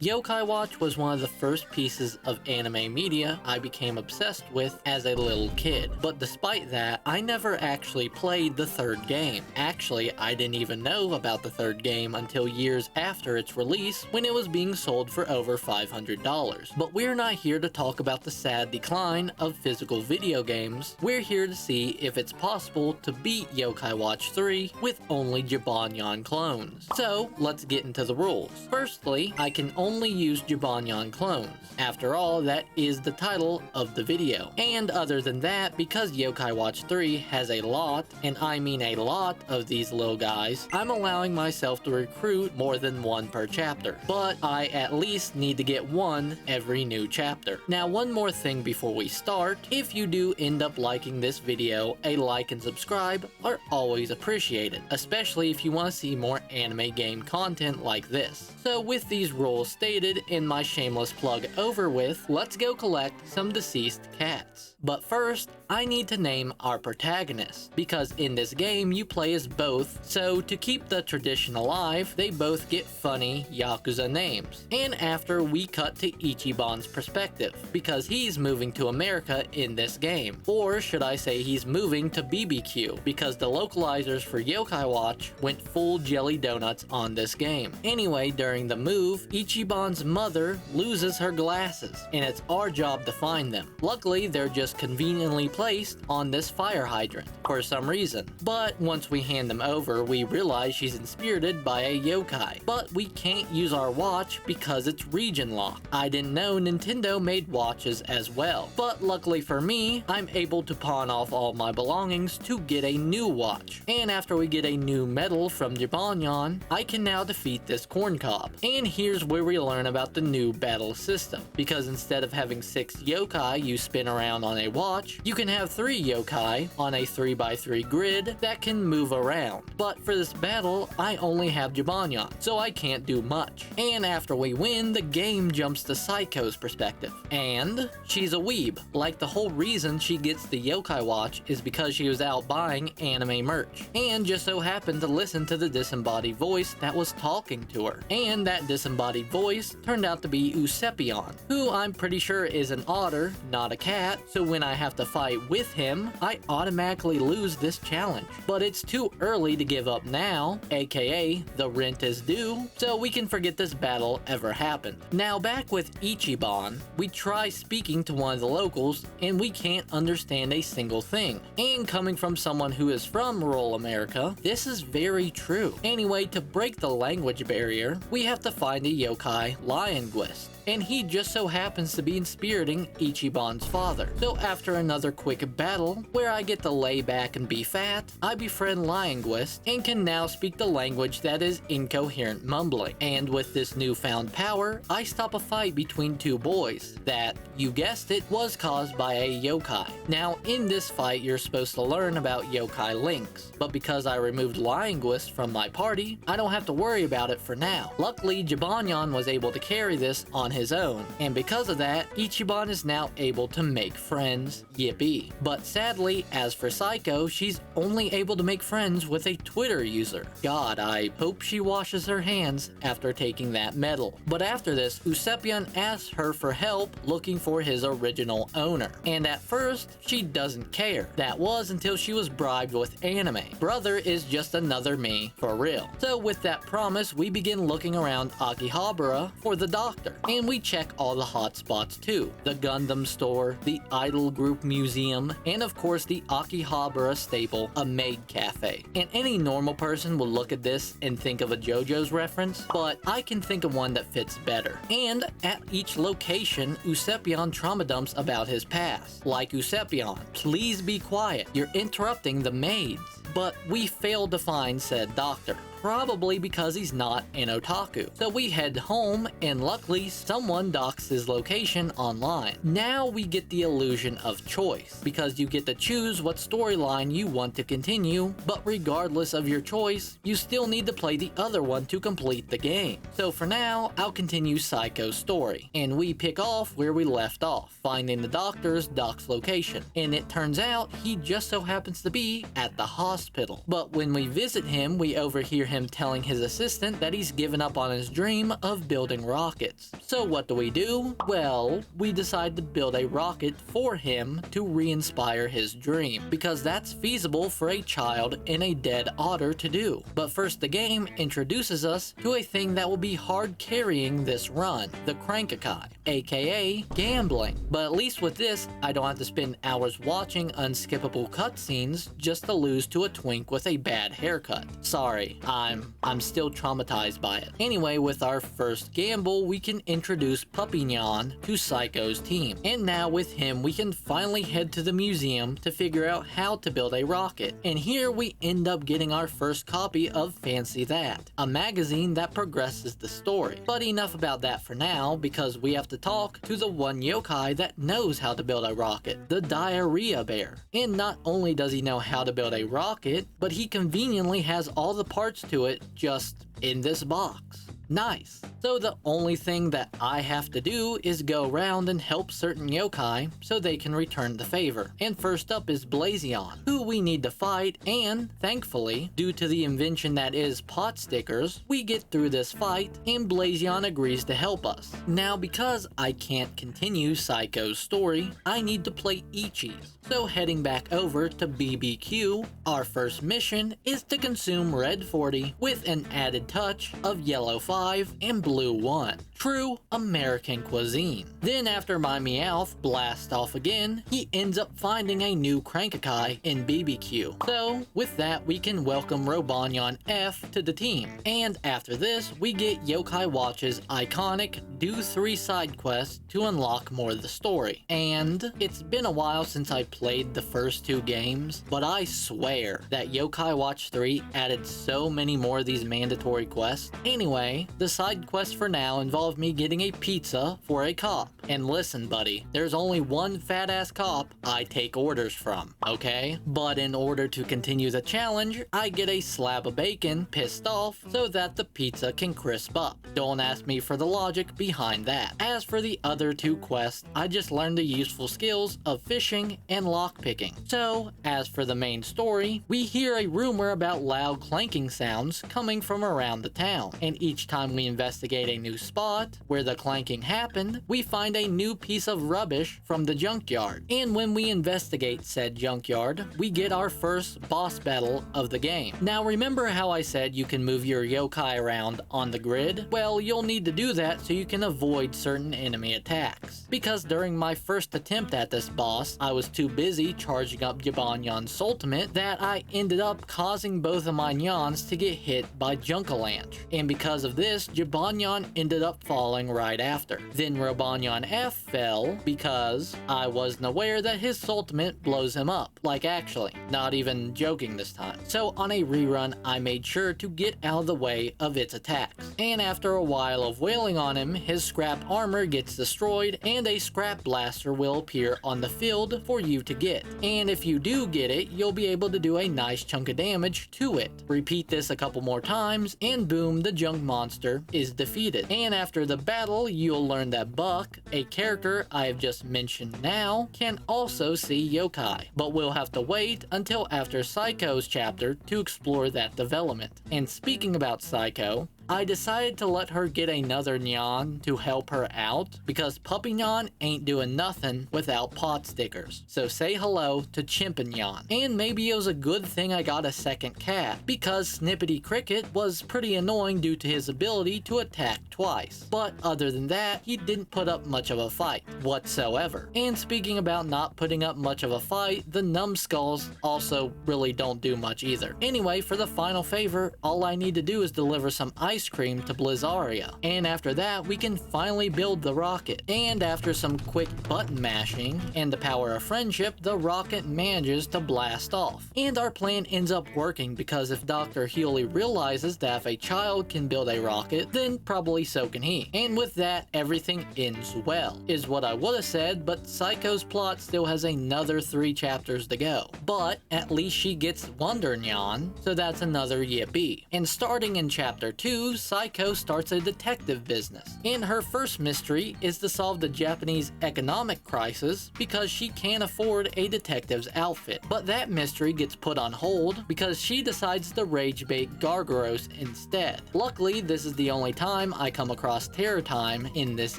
Yokai Watch was one of the first pieces of anime media I became obsessed with as a little kid, but despite that, I never actually played the third game. Actually, I didn't even know about the third game until years after its release when it was being sold for over $500. But we're not here to talk about the sad decline of physical video games. We're here to see if it's possible to beat Yokai Watch 3 with only Jibanyan clones. So, let's get into the rules. Firstly, I can only use Jibanyan clones. After all, that is the title of the video. And other than that, because Yokai Watch 3 has a lot, and I mean a lot of these little guys, I'm allowing myself to recruit more than one per chapter. But I at least need to get one every new chapter. Now, one more thing before we start. If you do end up liking this video, a like and subscribe are always appreciated, especially if you want to see more anime game content like this. So with these rules stated and my shameless plug over with, let's go collect some deceased cats. But first, I need to name our protagonists, because in this game you play as both, so to keep the tradition alive, they both get funny Yakuza names. And after we cut to Ichiban's perspective, because he's moving to America in this game. Or should I say he's moving to BBQ, because the localizers for Yokai Watch went full jelly donuts on this game. Anyway, during the move, Ichiban's mother loses her glasses, and it's our job to find them. Luckily, they're just conveniently placed on this fire hydrant for some reason. But once we hand them over, we realize she's inspirited by a yokai. But we can't use our watch because it's region locked. I didn't know Nintendo made watches as well. But luckily for me, I'm able to pawn off all my belongings to get a new watch. And after we get a new medal from Jibanyan, I can now defeat this corn cob. And here's where we learn about the new battle system. Because instead of having 6 yokai you spin around on a watch, you can have 3 yokai on a 3x3 grid that can move around. But for this battle, I only have Jibanyan, so I can't do much. And after we win, the game jumps to Saiko's perspective. And she's a weeb. Like, the whole reason she gets the yokai watch is because she was out buying anime merch, and just so happened to listen to the disembodied voice that was talking to her. And that disembodied voice turned out to be Usepion, who I'm pretty sure is an otter, not a cat, so when I have to fight with him, I automatically lose this challenge. But it's too early to give up now, aka the rent is due, so we can forget this battle ever happened. Now back with Ichiban, we try speaking to one of the locals and we can't understand a single thing. And coming from someone who is from rural America, this is very true. Anyway, to break the language barrier, we have to find a yokai linguist. And he just so happens to be inspiriting Ichiban's father. So after another quick battle, where I get to lay back and be fat, I befriend Linguist and can now speak the language that is incoherent mumbling. And with this newfound power, I stop a fight between 2 boys that, you guessed it, was caused by a yokai. Now in this fight you're supposed to learn about yokai links, but because I removed Linguist from my party, I don't have to worry about it for now. Luckily, Jibanyan was able to carry this on his own, and because of that, Ichiban is now able to make friends. Yippee. But sadly, as for Saiko, she's only able to make friends with a Twitter user. God, I hope she washes her hands after taking that medal. But after this, Usepion asks her for help looking for his original owner, and at first, she doesn't care. That was until she was bribed with anime. Brother is just another me, for real. So with that promise, we begin looking around Akihabara for the doctor, and we check all the hot spots too. The Gundam store, the Idol Group Museum, and of course the Akihabara staple, a maid cafe. And any normal person will look at this and think of a JoJo's reference, but I can think of one that fits better. And at each location, Usepion trauma dumps about his past. Like, Usepion, please be quiet, you're interrupting the maids. But we failed to find said doctor. Probably because he's not an otaku. So we head home, and luckily someone docks his location online. Now we get the illusion of choice, because you get to choose what storyline you want to continue, but regardless of your choice, you still need to play the other one to complete the game. So for now, I'll continue Saiko's story, and we pick off where we left off, finding the doctor's doc's location. And it turns out he just so happens to be at the hospital. But when we visit him, we overhear him telling his assistant that he's given up on his dream of building rockets. So what do? Well, we decide to build a rocket for him to re-inspire his dream, because that's feasible for a child in a dead otter to do. But first, the game introduces us to a thing that will be hard carrying this run, the crankakai, aka gambling. But at least with this, I don't have to spend hours watching unskippable cutscenes just to lose to a twink with a bad haircut. Sorry, I'm still traumatized by it. Anyway, with our first gamble, we can introduce Puppynyan to Psycho's team. And now with him, we can finally head to the museum to figure out how to build a rocket. And here we end up getting our first copy of Fancy That, a magazine that progresses the story. But enough about that for now, because we have to talk to the one yokai that knows how to build a rocket, the Diarrhea Bear. And not only does he know how to build a rocket, but he conveniently has all the parts to it just in this box. Nice. So the only thing that I have to do is go around and help certain yokai so they can return the favor. And first up is Blazion, who we need to fight, and thankfully, due to the invention that is pot stickers, we get through this fight and Blazion agrees to help us. Now because I can't continue Psycho's story, I need to play Ichi's. So heading back over to BBQ, our first mission is to consume red 40 with an added touch of yellow 5 and blue 1. True American cuisine. Then after my Meowth blasts off again, he ends up finding a new crankakai in BBQ. So with that, we can welcome Jibanyan F to the team. And after this, we get Yokai Watch's iconic do 3 side quests to unlock more of the story. And it's been a while since I played the first 2 games, but I swear that Yokai Watch 3 added so many more of these mandatory quests. Anyway, the side quests for now involve me getting a pizza for a cop. And listen, buddy, there's only one fat ass cop I take orders from, okay? But in order to continue the challenge, I get a slab of bacon pissed off so that the pizza can crisp up. Don't ask me for the logic behind that. As for the other 2 quests, I just learned the useful skills of fishing and lockpicking. So, as for the main story, we hear a rumor about loud clanking sounds coming from around the town. And each time we investigate a new spot where the clanking happened, we find a new piece of rubbish from the junkyard. And when we investigate said junkyard, we get our first boss battle of the game. Now remember how I said you can move your yokai around on the grid? Well, you'll need to do that so you can avoid certain enemy attacks. Because during my first attempt at this boss, I was too busy charging up Jibanyan's ultimate that I ended up causing both of my nyans to get hit by Junkalanch. And because of this, Jibanyan ended up falling right after. Then Jibanyan F fell because I wasn't aware that his ultimate blows him up. Like actually, not even joking this time. So on a rerun, I made sure to get out of the way of its attacks. And after a while of wailing on him, his scrap armor gets destroyed and a scrap blaster will appear on the field for you to get. And if you do get it, you'll be able to do a nice chunk of damage to it. Repeat this a couple more times and boom, the junk monster is defeated. And after the battle, you'll learn that Buck, a character I have just mentioned now, can also see yokai. But we'll have to wait until after Psycho's chapter to explore that development. And speaking about Psycho, I decided to let her get another nyan to help her out because Puppynyan ain't doing nothing without pot stickers. So say hello to Chimpanyan. And maybe it was a good thing I got a second cat because Snippety Cricket was pretty annoying due to his ability to attack twice. But other than that, he didn't put up much of a fight whatsoever. And speaking about not putting up much of a fight, the numbskulls also really don't do much either. Anyway, for the final favor, all I need to do is deliver some ice cream to Blizzaria. And after that, we can finally build the rocket. And after some quick button mashing and the power of friendship, the rocket manages to blast off. And our plan ends up working because if Dr. Healy realizes that if a child can build a rocket, then probably so can he. And with that, everything ends well, is what I would have said, but Psycho's plot still has another 3 chapters to go. But at least she gets Wonder Nyan, so that's another yippee. And starting in chapter 2, 2, Saiko starts a detective business, and her first mystery is to solve the Japanese economic crisis because she can't afford a detective's outfit. But that mystery gets put on hold because she decides to rage bait Gargaros instead. Luckily, this is the only time I come across Terror Time in this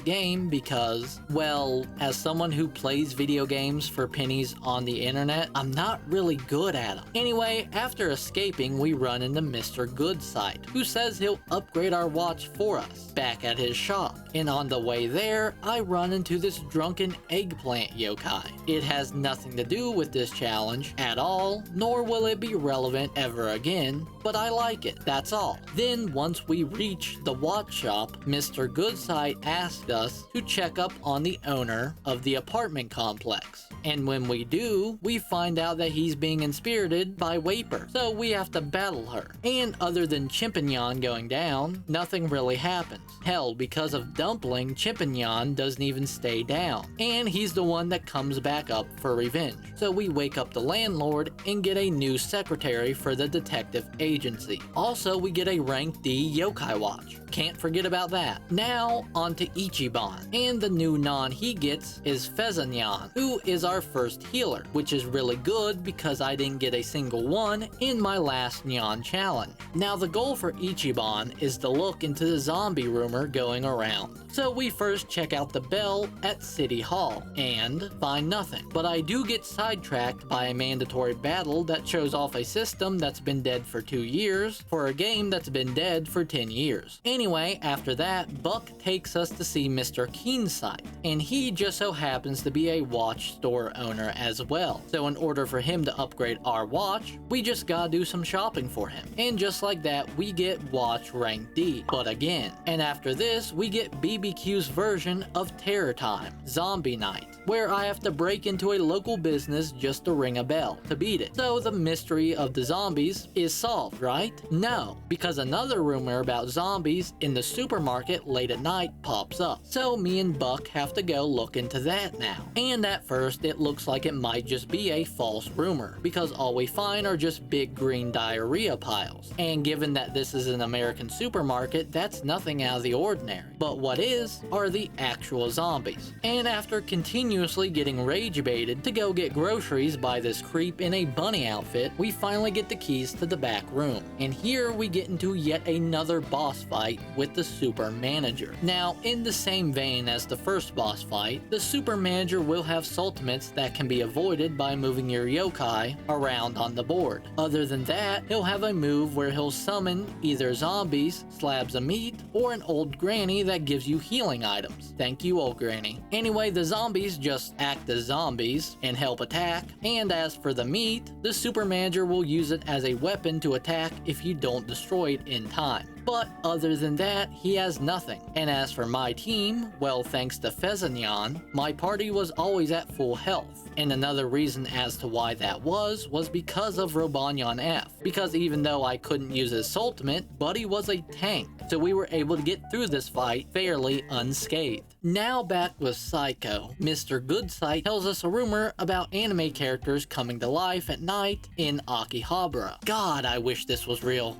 game because, well, as someone who plays video games for pennies on the internet, I'm not really good at them. Anyway, after escaping, we run into Mr. Goodsight, who says he'll upgrade our watch for us back at his shop. And on the way there, I run into this drunken eggplant yokai. It has nothing to do with this challenge at all, nor will it be relevant ever again, but I like it, that's all. Then once we reach the watch shop, Mr. Goodsight asked us to check up on the owner of the apartment complex. And when we do, we find out that he's being inspirited by Waper, so we have to battle her. And other than Jibanyan going down, nothing really happens. Hell, because of Dumpling, Jibanyan doesn't even stay down, and he's the one that comes back up for revenge. So we wake up the landlord and get a new secretary for the detective agency. Also, we get a rank D yokai watch. Can't forget about that. Now, on to Ichiban, and the new non he gets is Fezanyan, who is our first healer, which is really good because I didn't get a single one in my last Nyan challenge. Now, the goal for Ichiban is to look into the zombie rumor going around. So we first check out the bell at City Hall, and find nothing. But I do get sidetracked by a mandatory battle that shows off a system that's been dead for 2 years for a game that's been dead for 10 years. Anyway, after that, Buck takes us to see Mr. Keensight, and he just so happens to be a watch store owner as well. So in order for him to upgrade our watch, we just gotta do some shopping for him. And just like that, we get watch rank D, but again. And after this, we get BBQ's version of Terror Time, Zombie Night, where I have to break into a local business just to ring a bell to beat it. So the mystery of the zombies is solved, right? No, because another rumor about zombies in the supermarket late at night pops up. So me and Buck have to go look into that now. And at first it looks like it might just be a false rumor, because all we find are just big green diarrhea piles. And given that this is an American supermarket, that's nothing out of the ordinary. But what is are the actual zombies. And after continuously getting rage baited to go get groceries by this creep in a bunny outfit, we finally get the keys to the back room. And here we get into yet another boss fight with the super manager. Now, in the same vein as the first boss fight, the super manager will have ultimates that can be avoided by moving your yokai around on the board. Other than that, he'll have a move where he'll summon either zombies, slabs of meat, or an old granny that gives you healing items. Thank you, old granny. Anyway, the zombies just act as zombies and help attack, and as for the meat, the super manager will use it as a weapon to attack if you don't destroy it in time. But other than that, he has nothing. And as for my team, well, thanks to Fezanyan, my party was always at full health. And another reason as to why that was because of Robanyan F. Because even though I couldn't use his ultimate, Buddy was a tank, so we were able to get through this fight fairly unscathed. Now back with Saiko, Mr. Goodsight tells us a rumor about anime characters coming to life at night in Akihabara. God, I wish this was real.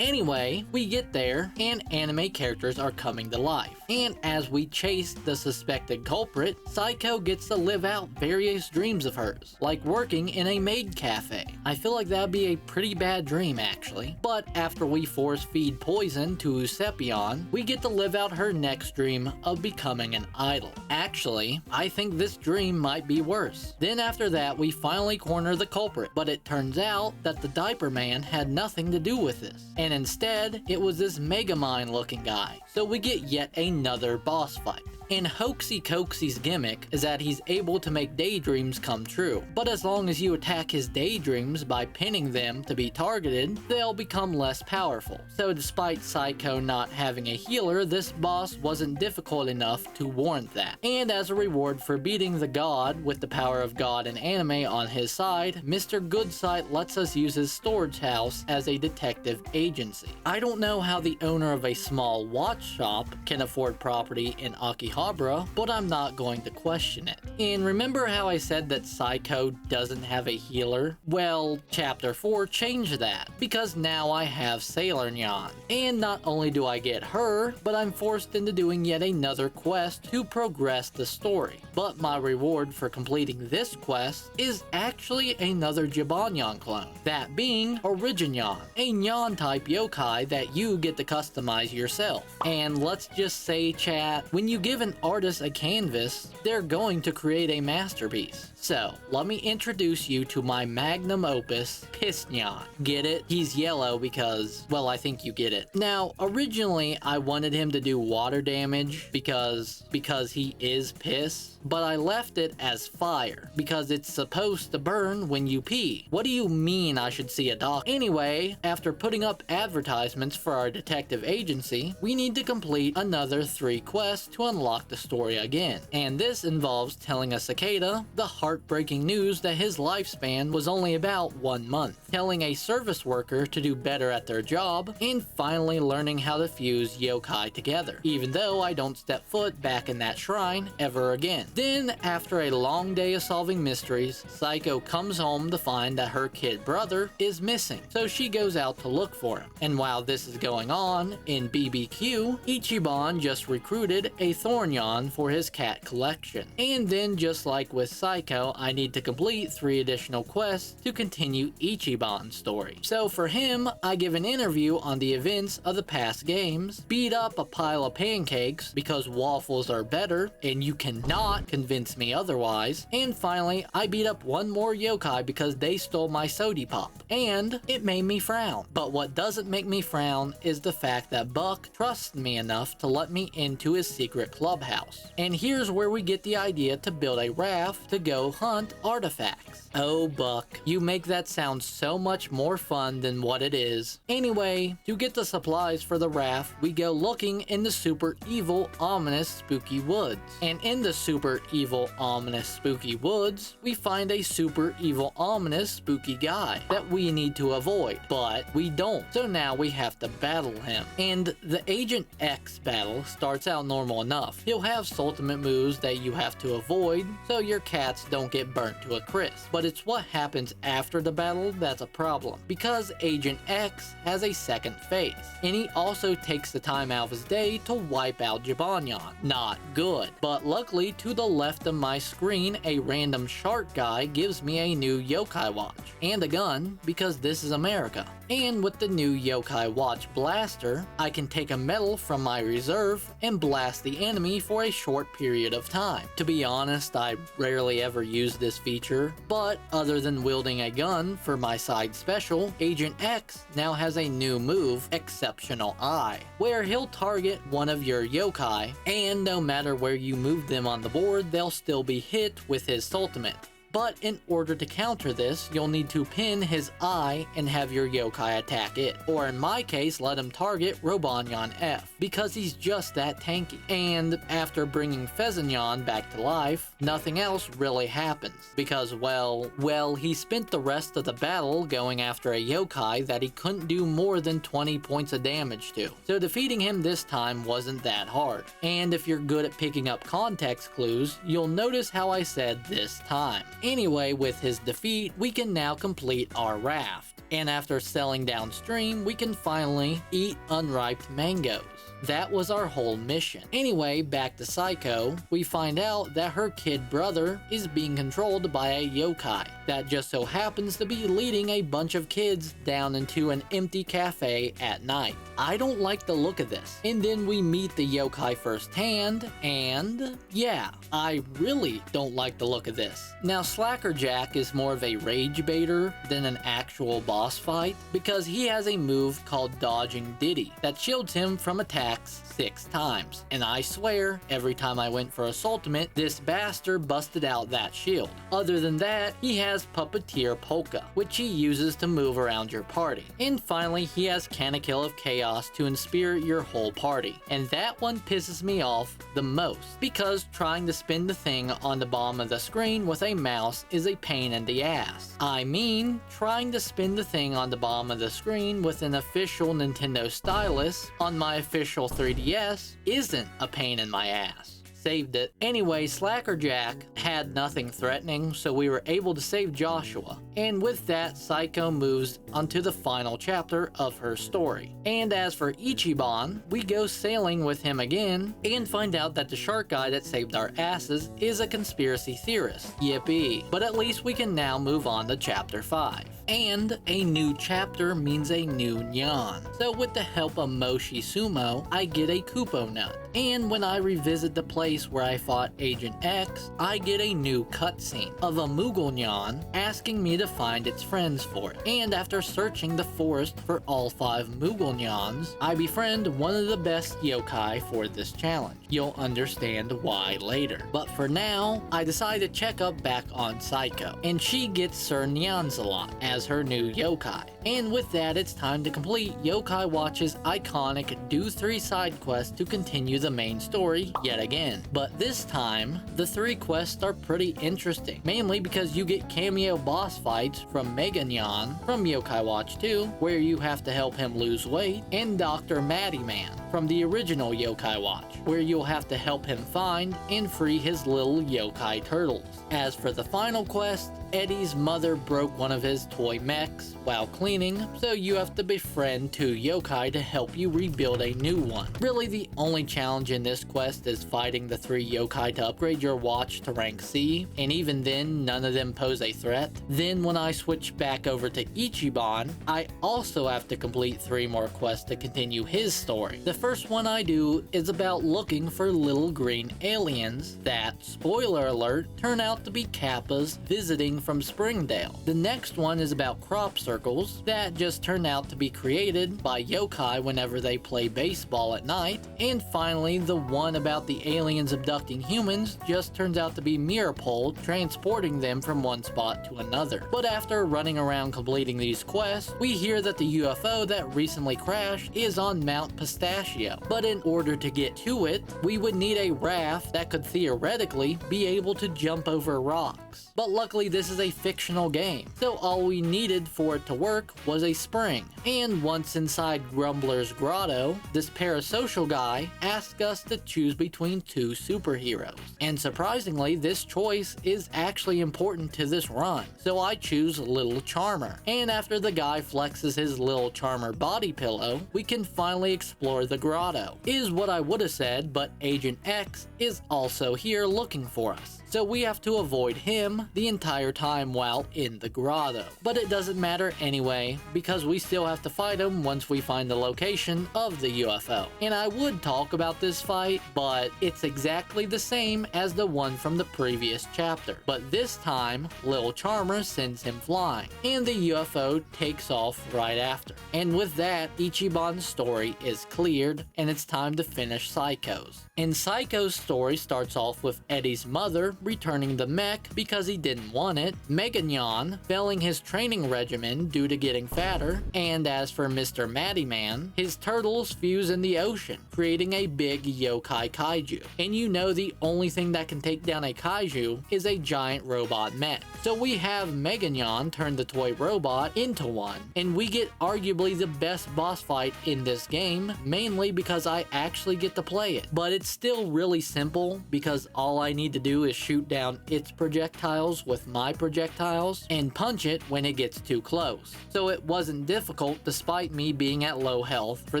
Anyway, we get there, and anime characters are coming to life. And as we chase the suspected culprit, Saiko gets to live out various dreams of hers, like working in a maid cafe. I feel like that'd be a pretty bad dream, actually. But after we force feed poison to Usepion, we get to live out her next dream of becoming an idol. Actually, I think this dream might be worse. Then after that, we finally corner the culprit, but it turns out that the diaper man had nothing to do with this, and instead, it was this Megamind looking guy. So we get yet another boss fight. And Hoaxy Coaxy's gimmick is that he's able to make daydreams come true, but as long as you attack his daydreams by pinning them to be targeted, they'll become less powerful. So despite Saiko not having a healer, this boss wasn't difficult enough to warrant that. And as a reward for beating the god with the power of God and anime on his side, Mr. Goodsight lets us use his storage house as a detective agency. I don't know how the owner of a small watch shop can afford property in Akihabara, macabre, but I'm not going to question it. And remember how I said that Psycho doesn't have a healer? Well, Chapter 4 changed that, because now I have Sailor Nyan. And not only do I get her, but I'm forced into doing yet another quest to progress the story. But my reward for completing this quest is actually another Jibanyan clone, that being Originyan, a Nyan type yokai that you get to customize yourself. And let's just say, chat, when you give an artist a canvas, they're going to create a masterpiece. So, let me introduce you to my magnum opus, Pissnyan. Get it? He's yellow because, well, I think you get it. Now, originally, I wanted him to do water damage because he is piss, but I left it as fire because it's supposed to burn when you pee. What do you mean I should see a doctor? Anyway, after putting up advertisements for our detective agency, we need to complete another 3 quests to unlock the story again. And this involves telling a cicada the heartbreaking news that his lifespan was only about 1 month, telling a service worker to do better at their job, and finally learning how to fuse yokai together, even though I don't step foot back in that shrine ever again. Then, after a long day of solving mysteries, Psycho comes home to find that her kid brother is missing, so she goes out to look for him. And while this is going on, in BBQ, Ichiban just recruited a Thornyan for his cat collection. And then, just like with Psycho, I need to complete 3 additional quests to continue Ichiban's story. So for him, I give an interview on the events of the past games, beat up a pile of pancakes because waffles are better, and you cannot convince me otherwise, and finally, I beat up one more yokai because they stole my sody pop, and it made me frown. But what doesn't make me frown is the fact that Buck trusts me enough to let me into his secret clubhouse. And here's where we get the idea to build a raft to go hunt artifacts. Oh, Buck, you make that sound so much more fun than what it is. Anyway, to get the supplies for the raft, we go looking in the super evil, ominous, spooky woods. And in the super evil, ominous, spooky woods, we find a super evil, ominous, spooky guy that we need to avoid, but we don't. So now we have to battle him. And the Agent X battle starts out normal enough. He'll have ultimate moves that you have to avoid, so your cats don't get burnt to a crisp. But it's what happens after the battle that's a problem, because Agent X has a second face, and he also takes the time out of his day to wipe out Jibanyan. Not good. But luckily, to the left of my screen, a random shark guy gives me a new yokai watch, and a gun, because this is America. And with the new yokai watch blaster, I can take a medal from my reserve and blast the enemy for a short period of time. To be honest, I rarely ever use this feature, but other than wielding a gun for my side special, Agent X now has a new move, Exceptional Eye, where he'll target one of your yokai, and no matter where you move them on the board, they'll still be hit with his ultimate. But in order to counter this, you'll need to pin his eye and have your yokai attack it. Or in my case, let him target Robanyan F, because he's just that tanky. And after bringing Pheasantyan back to life, nothing else really happens. Because, well, he spent the rest of the battle going after a yokai that he couldn't do more than 20 points of damage to. So defeating him this time wasn't that hard. And if you're good at picking up context clues, you'll notice how I said this time. Anyway, with his defeat, we can now complete our raft. And after selling downstream, we can finally eat unripe mangoes. That was our whole mission. Anyway, back to Psycho, we find out that her kid brother is being controlled by a yokai that just so happens to be leading a bunch of kids down into an empty cafe at night. I don't like the look of this. And then we meet the yokai firsthand, and yeah, I really don't like the look of this. Now, Slackerjack is more of a rage baiter than an actual boss fight, because he has a move called Dodging Diddy that shields him from attacks 6 times. And I swear, every time I went for Assaultimate, this bastard busted out that shield. Other than that, he has Puppeteer Polka, which he uses to move around your party. And finally, he has Canakill of Chaos to inspirit your whole party. And that one pisses me off the most, because trying to spin the thing on the bottom of the screen with a mouse is a pain in the ass. I mean, trying to spin the thing on the bottom of the screen with an official Nintendo stylus on my official 3DS isn't a pain in my ass. saved it. Anyway, Slackerjack had nothing threatening, so we were able to save Joshua. And with that, Psycho moves onto the final chapter of her story. And as for Ichiban, we go sailing with him again and find out that the shark guy that saved our asses is a conspiracy theorist. Yippee. But at least we can now move on to chapter 5. And a new chapter means a new Nyan. So with the help of Moshi Sumo, I get a Kupo nut. And when I revisit the place where I fought Agent X, I get a new cutscene of a Moogle Nyan asking me to find its friends for it. And after searching the forest for all 5 Moogle Nyans, I befriend one of the best yokai for this challenge. You'll understand why later. But for now, I decide to check up back on Psycho, and she gets Sir Nyanzalot as her new yokai. And with that, it's time to complete Yokai Watch's iconic Do 3 side quest to continue the main story yet again. But this time, the 3 quests are pretty interesting, mainly because you get cameo boss fights from Mega Nyan from Yokai Watch 2, where you have to help him lose weight, and Dr. Matty Man from the original Yokai Watch, where you'll have to help him find and free his little yokai turtles. As for the final quest, Eddie's mother broke one of his toy mechs while cleaning, so you have to befriend 2 yokai to help you rebuild a new one. Really, the only challenge in this quest is fighting the 3 yokai to upgrade your watch to rank C, and even then, none of them pose a threat. Then when I switch back over to Ichiban, I also have to complete 3 more quests to continue his story. The first one I do is about looking for little green aliens that, spoiler alert, turn out to be Kappas visiting from Springdale. The next one is about crop circles that just turn out to be created by yokai whenever they play baseball at night. And finally, the one about the aliens abducting humans just turns out to be Mirapole transporting them from one spot to another. But after running around completing these quests, we hear that the UFO that recently crashed is on Mount Pistachio. But in order to get to it, we would need a raft that could theoretically be able to jump over rocks. But luckily this is a fictional game, so all we needed for it to work was a spring. And once inside Grumbler's Grotto, this parasocial guy asked us to choose between 2 superheroes. And surprisingly, this choice is actually important to this run, so I choose Little Charmer. And after the guy flexes his Little Charmer body pillow, we can finally explore the grotto. Is what I would have said, but Agent X is also here looking for us, so we have to avoid him the entire time while in the grotto. But it doesn't matter anyway, because we still have to fight him once we find the location of the UFO. And I would talk about this fight, but it's exactly the same as the one from the previous chapter. But this time, Lil Charmer sends him flying, and the UFO takes off right after. And with that, Ichiban's story is cleared, and it's time to finish Psycho's. And Psycho's story starts off with Eddie's mother returning the mech because he didn't want it, Mega Nyan failing his training regimen due to getting fatter, and as for Mr. Matty Man, his turtles fuse in the ocean, creating a big yokai kaiju. And you know the only thing that can take down a kaiju is a giant robot mech. So we have Mega Nyan turn the toy robot into one, and we get arguably the best boss fight in this game, mainly because I actually get to play it. But it's still really simple because all I need to do is shoot down its projectiles with my projectiles and punch it when it gets too close. So it wasn't difficult despite me being at low health for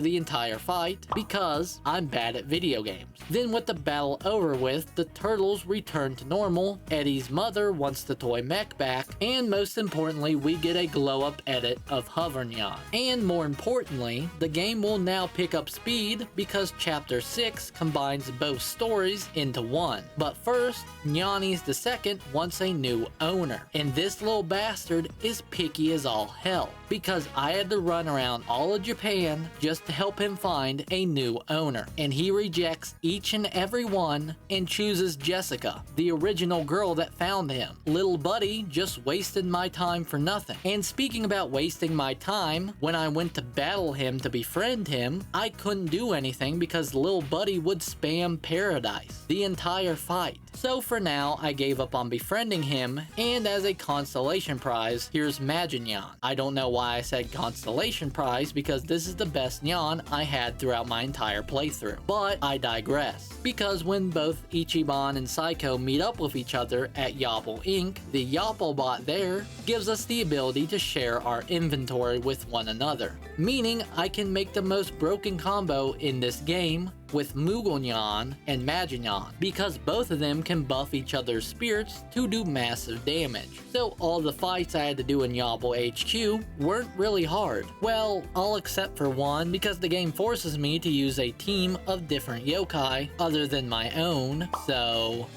the entire fight because I'm bad at video games. Then with the battle over with, the turtles return to normal, Eddie's mother wants the toy mech back, and most importantly, we get a glow up edit of Hovernyan. And more importantly, the game will now pick up speed because chapter 6 combines both stories into one. But first, Nyanis II wants a new owner, and this little bastard is picky as all hell because I had to run around all of Japan just to help him find a new owner, and he rejects each and every one and chooses Jessica, the original girl that found him. Little buddy just wasted my time for nothing. And speaking about wasting my time, when I went to battle him to befriend him, I couldn't do anything because little buddy would spam Paradise the entire fight. So for now, I gave up on befriending him, and as a consolation prize, here's Jibanyan. I don't know why I said constellation prize, because this is the best Nyan I had throughout my entire playthrough. But I digress, because when both Ichiban and Psycho meet up with each other at Yopple Inc., the Yopple bot there gives us the ability to share our inventory with one another, meaning I can make the most broken combo in this game with Mugonyan and Jibanyan, because both of them can buff each other's spirits to do massive damage. So all the fights I had to do in Yopple HQ weren't really hard. Well, all except for one, because the game forces me to use a team of different yokai other than my own, so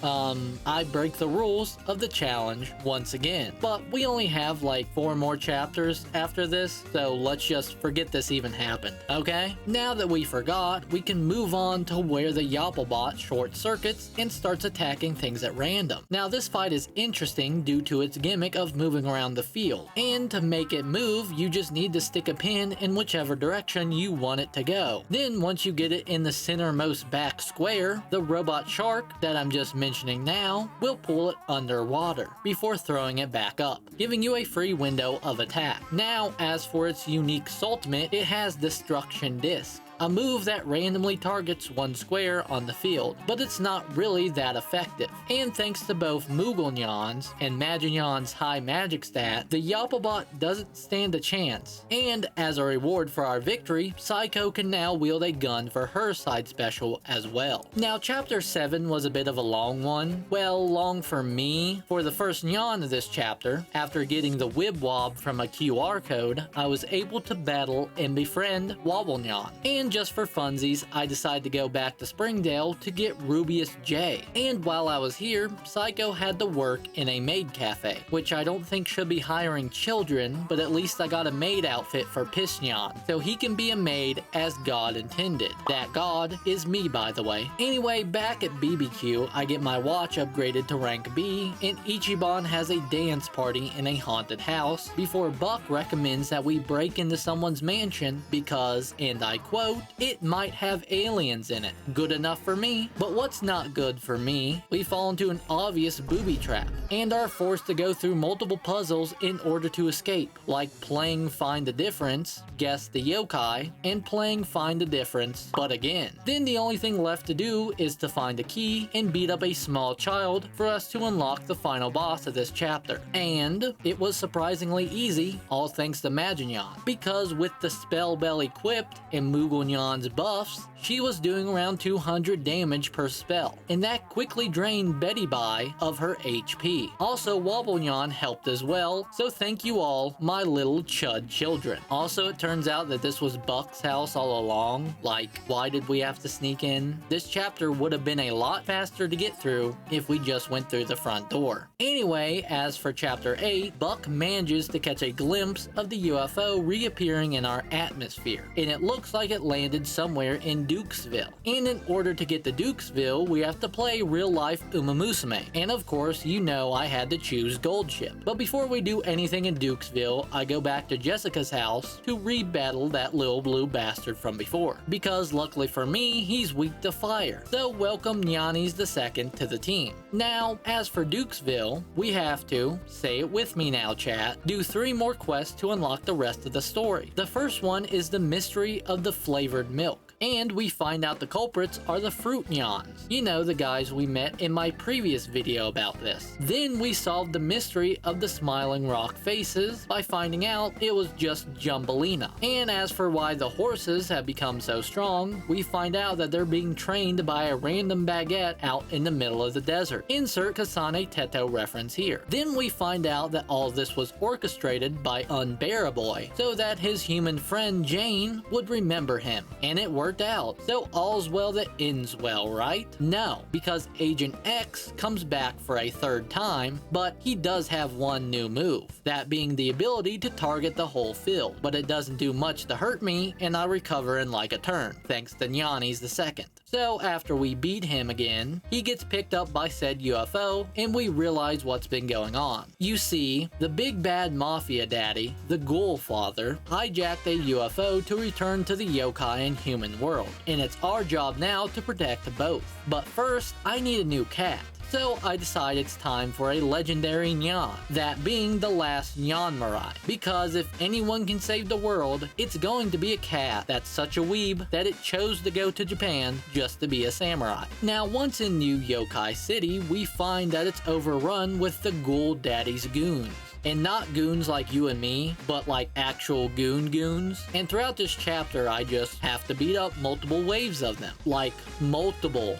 I break the rules of the challenge once again. But we only have like 4 more chapters after this, so let's just forget this even happened, okay? Now that we forgot, we can move on to where the Yopplebot short circuits and starts attacking things at random. Now this fight is interesting due to its gimmick of moving around the field, and to make it move you just need to stick a pin in whichever direction you want it to go. Then once you get it in the centermost back square, the robot shark that I'm just mentioning now will pull it underwater before throwing it back up, giving you a free window of attack. Now as for its unique ultimate, it has Destruction Disc, a move that randomly targets one square on the field, but it's not really that effective. And thanks to both Mugonyan's and Jibanyan's high magic stat, the Yopplebot doesn't stand a chance. And as a reward for our victory, Psycho can now wield a gun for her side special as well. Now chapter 7 was a bit of a long one. Well, long for me. For the first Nyan of this chapter, after getting the Wibwob from a QR code, I was able to battle and befriend Wobble Nyan. And just for funsies, I decided to go back to Springdale to get Rubius J. And while I was here, Psycho had to work in a maid cafe, which I don't think should be hiring children, but at least I got a maid outfit for Pisnyan, so he can be a maid as God intended. That God is me, by the way. Anyway, back at BBQ, I get my watch upgraded to rank B, and Ichiban has a dance party in a haunted house before Buck recommends that we break into someone's mansion because, and I quote, it might have aliens in it. Good enough for me. But what's not good for me? We fall into an obvious booby trap and are forced to go through multiple puzzles in order to escape, like playing Find the Difference, guess the yokai, and playing Find the Difference, but again. Then the only thing left to do is to find a key and beat up a small child for us to unlock the final boss of this chapter. And it was surprisingly easy, all thanks to Jibanyan, because with the spell bell equipped and Mugonyan's buffs, she was doing around 200 damage per spell, and that quickly drained Betty Bye of her HP. Also, Wobblenyan helped as well, so thank you all, my little chud children. Also, it turns out that this was Buck's house all along. Like, why did we have to sneak in? This chapter would have been a lot faster to get through if we just went through the front door. Anyway, as for chapter 8, Buck manages to catch a glimpse of the UFO reappearing in our atmosphere, and it looks like it landed somewhere in Dukesville. And in order to get to Dukesville, we have to play real-life Uma Musume. And of course, you know I had to choose Gold Ship. But before we do anything in Dukesville, I go back to Jessica's house to re-battle that little blue bastard from before. Because luckily for me, he's weak to fire. So welcome Nyanis II to the team. Now, as for Dukesville, we have to, say it with me now chat, do 3 more quests to unlock the rest of the story. The first one is the mystery of the flavored milk. And we find out the culprits are the fruit Nyans. You know, the guys we met in my previous video about this. Then we solved the mystery of the smiling rock faces by finding out it was just Jumbelina. And as for why the horses have become so strong, we find out that they're being trained by a random baguette out in the middle of the desert. Insert Kasane Teto reference here. Then we find out that all this was orchestrated by Unbearaboy so that his human friend Jane would remember him. And it worked out. So all's well that ends well, right? No, because Agent X comes back for a 3rd time, but he does have one new move, that being the ability to target the whole field, but it doesn't do much to hurt me, and I recover in like a turn, thanks to Nyanis II. So after we beat him again, he gets picked up by said UFO, and we realize what's been going on. You see, the big bad mafia daddy, the Ghoul Father, hijacked a UFO to return to the yokai and human world, and it's our job now to protect both. But first, I need a new cat. So I decide it's time for a legendary Nyan, that being the last Nyanmarai. Because if anyone can save the world, it's going to be a cat that's such a weeb that it chose to go to Japan just to be a samurai. Now once in New Yokai City, we find that it's overrun with the Ghoul Daddy's goons. And not goons like you and me, but like actual goons. And throughout this chapter, I just have to beat up multiple waves of them. Like multiple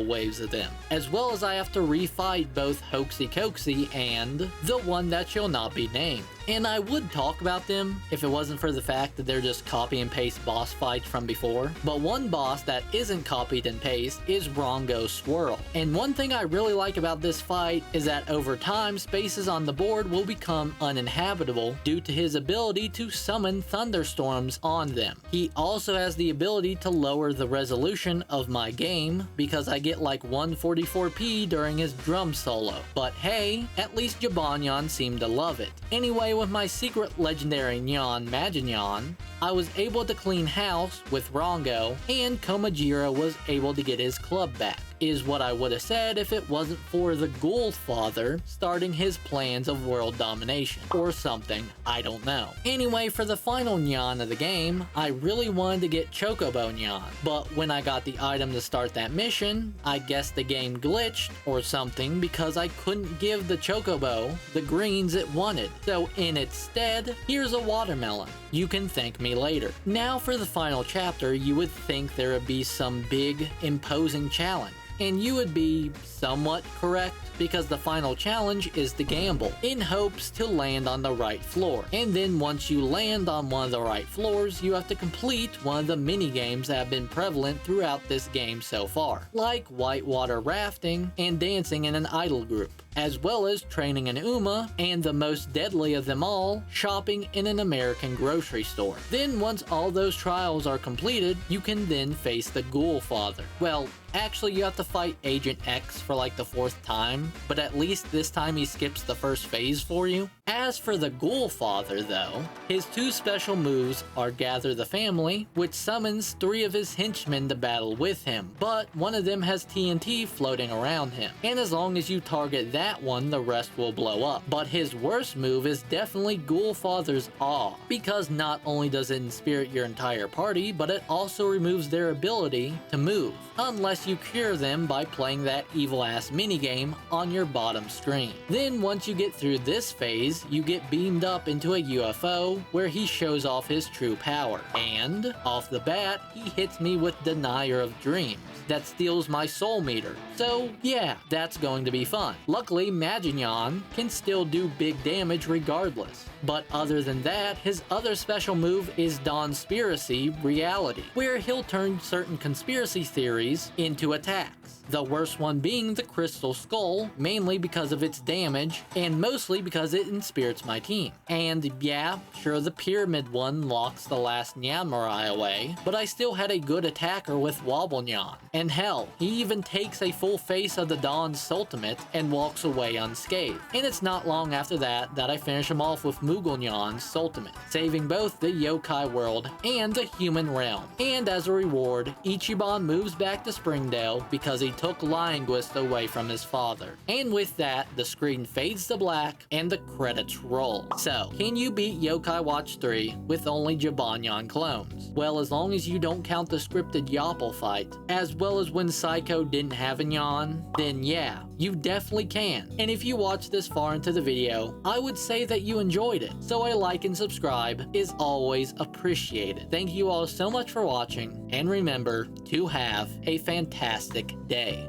waves of them. As well as I have to refight both Hoaxy Coaxy and the one that shall not be named. And I would talk about them if it wasn't for the fact that they're just copy and paste boss fights from before. But one boss that isn't copied and paste is Rongo Swirl. And one thing I really like about this fight is that over time, spaces on the board will become uninhabitable due to his ability to summon thunderstorms on them. He also has the ability to lower the resolution of my game because I get like 144p during his drum solo. But hey, at least Jibanyan seemed to love it. Anyway, with my secret legendary Nyan Maginyan, I was able to clean house with Rongo, and Komajira was able to get his club back, is what I would have said if it wasn't for the Ghoul Father starting his plans of world domination, or something, I don't know. Anyway, for the final Nyan of the game, I really wanted to get Chocobo Nyan, but when I got the item to start that mission, I guess the game glitched or something because I couldn't give the Chocobo the greens it wanted. So in its stead, here's a watermelon. You can thank me later. Now for the final chapter, you would think there would be some big, imposing challenge. And you would be somewhat correct because the final challenge is to gamble in hopes to land on the right floor. And then once you land on one of the right floors, you have to complete one of the mini games that have been prevalent throughout this game so far, like whitewater rafting and dancing in an idol group, as well as training an Uma, and the most deadly of them all, shopping in an American grocery store. Then once all those trials are completed, you can then face the Ghoul Father. Well, actually you have to fight Agent X for like the 4th time, but at least this time he skips the first phase for you. As for the Ghoul Father though, his 2 special moves are Gather the Family, which summons 3 of his henchmen to battle with him, but one of them has TNT floating around him, and as long as you target that one, the rest will blow up. But his worst move is definitely Ghoul Father's Awe, because not only does it inspirit your entire party, but it also removes their ability to move, unless you cure them by playing that evil ass minigame on your bottom screen. Then once you get through this phase, you get beamed up into a UFO where he shows off his true power. And off the bat, he hits me with Denier of Dreams that steals my soul meter. So yeah, that's going to be fun. Luckily, Maginyan can still do big damage regardless. But other than that, his other special move is Dawnspiracy Reality, where he'll turn certain conspiracy theories into attacks. The worst one being the Crystal Skull, mainly because of its damage, and mostly because it inspirits my team. And yeah, sure, the Pyramid one locks the last Nyanmarai away, but I still had a good attacker with Wobble Nyan. And hell, he even takes a full face of the Dawn's ultimate and walks away unscathed. And it's not long after that that I finish him off with Moogle Nyan's ultimate, saving both the yokai world and the human realm. And as a reward, Ichiban moves back to Springdale because he took Linguist away from his father. And with that, the screen fades to black and the credits roll. So, can you beat Yokai Watch 3 with only Jibanyan clones? Well, as long as you don't count the scripted Yapple fight, as well as when Psycho didn't have a Nyan, then yeah, you definitely can. And if you watched this far into the video, I would say that you enjoyed it. So a like and subscribe is always appreciated. Thank you all so much for watching, and remember to have a fantastic day.